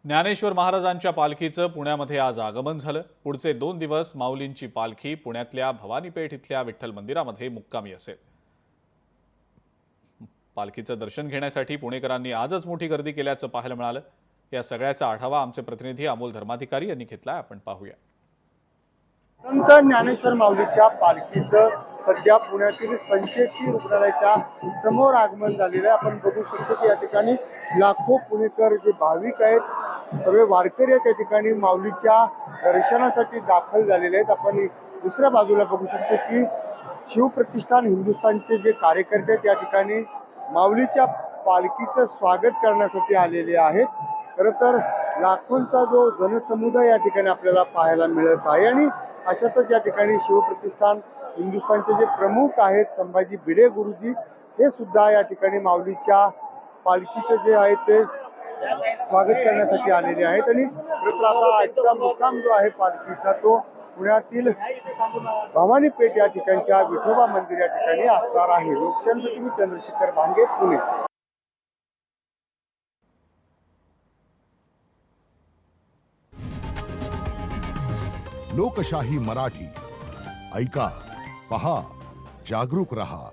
ज्ञानेश्वर महाराजांच्या पालखीचं पुण्यामध्ये आज आगमन झालं। पुढचे 2 दिवस माऊलींची पालखी पुण्यातल्या भवानीपेठ इथल्या विठ्ठल मंदिरामध्ये मुक्कामी असेल। पालखीचं दर्शन घेण्यासाठी पुणेकरांनी आजच मोठी गर्दी केल्याचं पाहायला मिळालं। या सगळ्याचा आढावा आमचे प्रतिनिधी अमोल धर्माधिकारी यांनी घेतला, आपण पाहूया। संत ज्ञानेश्वर माऊलीच्या पालखीचं सध्या पुण्यातील संचेती रुग्णालयाच्या समोर आगमन झालेलं आहे। आपण बघू शकतो की या ठिकाणी लाखो पुणेकर जे भाविक आहेत, सर्व वारकरी आहेत, त्या ठिकाणी माऊलीच्या दर्शनासाठी दाखल झालेले आहेत। आपण दुसऱ्या बाजूला बघू शकतो की शिवप्रतिष्ठान हिंदुस्थानचे जे कार्यकर्ते आहेत, या ठिकाणी माऊलीच्या पालखीचं स्वागत करण्यासाठी आलेले आहेत। खरं तर लाखोंचा जो जनसमुदाय या ठिकाणी आपल्याला पाहायला मिळत आहे आणि अशातच या ठिकाणी शिवप्रतिष्ठान हिंदुस्थानचे जे प्रमुख आहेत संभाजी भिडे गुरुजी, हे सुद्धा या ठिकाणी माऊलीच्या पालखीचं जे आहे ते स्वागत करण्यासाठी आलेले आहेत। आणि आजचा मुक्काम जो आहे पालखीचा तो पुण्यातील भवानीपेठ या ठिकाणच्या विठोबा मंदिर या ठिकाणी असणार आहे। लोकशाहीसाठी मी चंद्रशेखर भांगे, पुणे। लोकशाही मराठी ऐका, पहा, जागरूक रहा।